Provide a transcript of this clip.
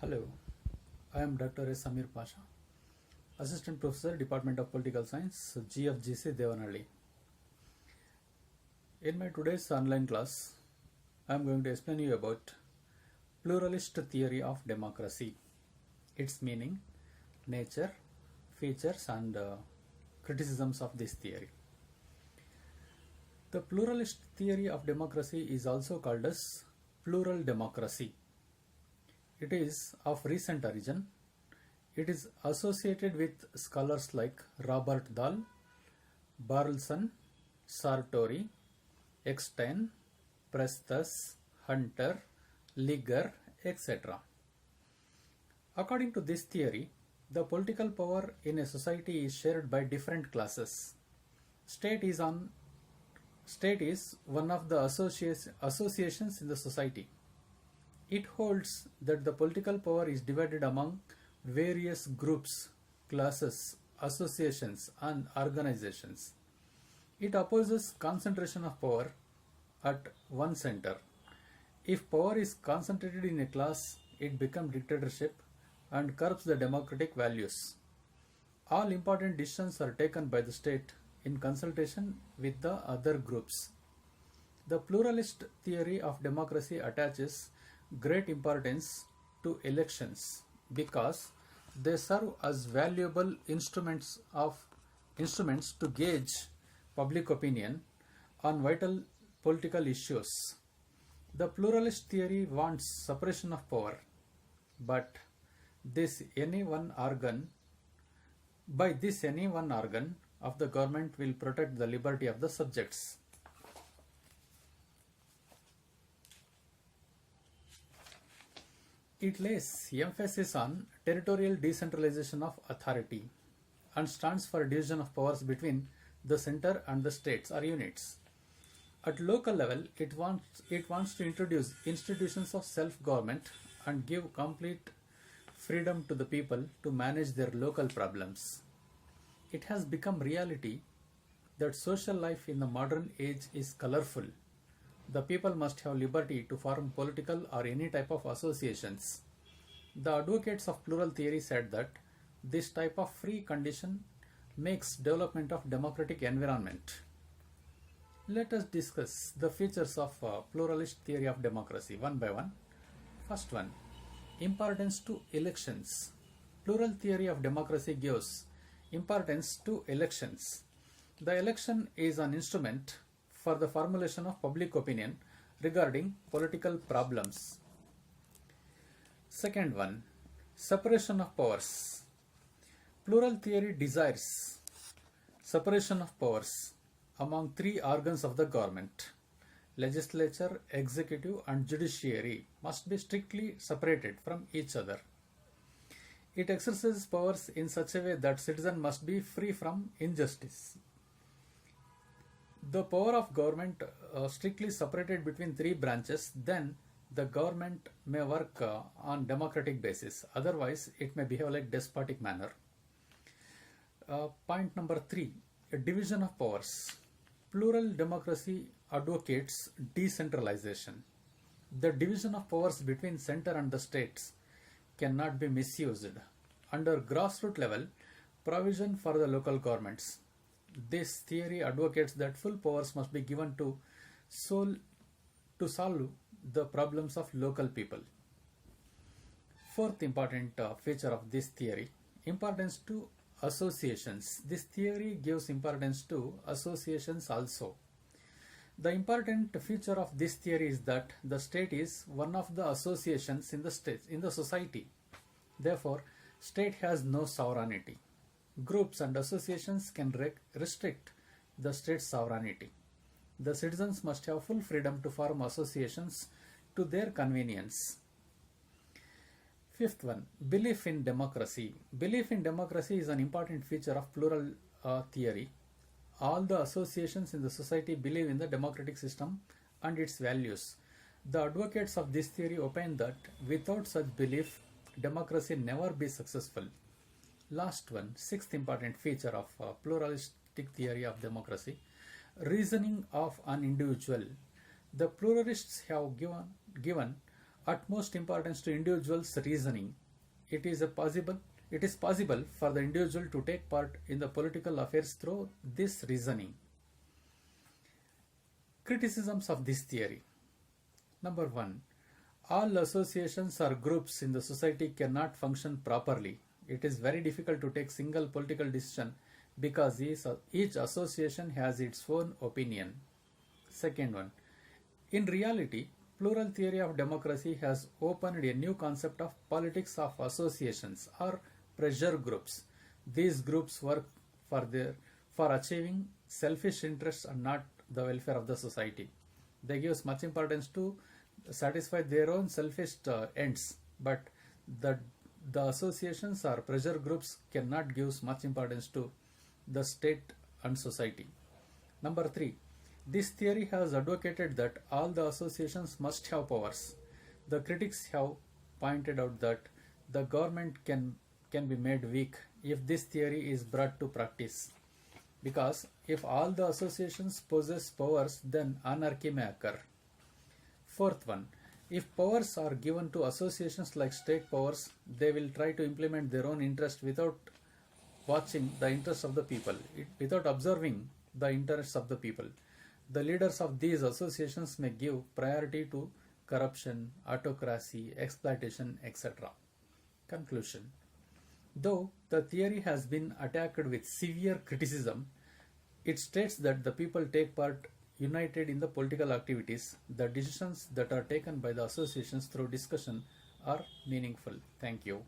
Hello, I am Dr. S. Samir Pasha, Assistant Professor, Department of Political Science, GFGC Devanhalli. In my today's online class, I am going to explain you about pluralist theory of democracy, its meaning, nature, features and criticisms of this theory. The pluralist theory of democracy is also called as plural democracy. It is of recent origin. It is associated with scholars like Robert Dahl, Barlson, Sartori, Eckstein, Prestes, Hunter, Liger, etc. According to this theory, the political power in a society is shared by different classes. State is one of the associations in the society. It holds that the political power is divided among various groups, classes, associations, and organizations. It opposes concentration of power at one center. If power is concentrated in a class, it becomes dictatorship and curbs the democratic values. All important decisions are taken by the state in consultation with the other groups. The pluralist theory of democracy attaches great importance to elections because they serve as valuable instruments to gauge public opinion on vital political issues. The pluralist theory wants separation of power, but any one organ of the government will protect the liberty of the subjects. It lays emphasis on territorial decentralization of authority and stands for division of powers between the center and the states or units. At local level, it wants to introduce institutions of self-government and give complete freedom to the people to manage their local problems. It has become reality that social life in the modern age is colorful. The people must have liberty to form political or any type of associations. The advocates of plural theory said that this type of free condition makes development of democratic environment. Let us discuss the features of pluralist theory of democracy one by one. First one, importance to elections. Plural theory of democracy gives importance to elections. The election is an instrument for the formulation of public opinion regarding political problems. Second one, separation of powers. Plural theory desires separation of powers among three organs of the government. Legislature, executive and judiciary must be strictly separated from each other. It exercises powers in such a way that citizens must be free from injustice. The power of government strictly separated between three branches, then the government may work on democratic basis. Otherwise, it may behave like despotic manner. Point number 3, a division of powers. Plural democracy advocates decentralization. The division of powers between center and the states cannot be misused. Under grassroots level, provision for the local governments. This theory advocates that full powers must be given to solve the problems of local people. Fourth important feature of this theory, importance to associations. This theory gives importance to associations also. The important feature of this theory is that the state is one of the associations in the society. Therefore, state has no sovereignty. Groups and associations can restrict the state's sovereignty. The citizens must have full freedom to form associations to their convenience. Fifth one, belief in democracy. Belief in democracy is an important feature of plural theory. All the associations in the society believe in the democratic system and its values. The advocates of this theory opine that without such belief, democracy never be successful. Last one, sixth important feature of pluralistic theory of democracy, reasoning of an individual. The pluralists have given utmost importance to individuals' reasoning. It is possible for the individual to take part in the political affairs through this reasoning. Criticisms of this theory. Number 1. All associations or groups in the society cannot function properly. It is very difficult to take single political decision because each association has its own opinion. Second one. In reality, plural theory of democracy has opened a new concept of politics of associations or pressure groups. These groups work for achieving selfish interests and not the welfare of the society. They give much importance to satisfy their own selfish ends, but the associations or pressure groups cannot give much importance to the state and society. Number 3. This theory has advocated that all the associations must have powers. The critics have pointed out that the government can be made weak if this theory is brought to practice. Because if all the associations possess powers, then anarchy may occur. Fourth one, if powers are given to associations like state powers, they will try to implement their own interest without watching the interests of the people, without observing the interests of the people. The leaders of these associations may give priority to corruption, autocracy, exploitation, etc. Conclusion. Though the theory has been attacked with severe criticism, it states that the people take part united in the political activities. The decisions that are taken by the associations through discussion are meaningful. Thank you.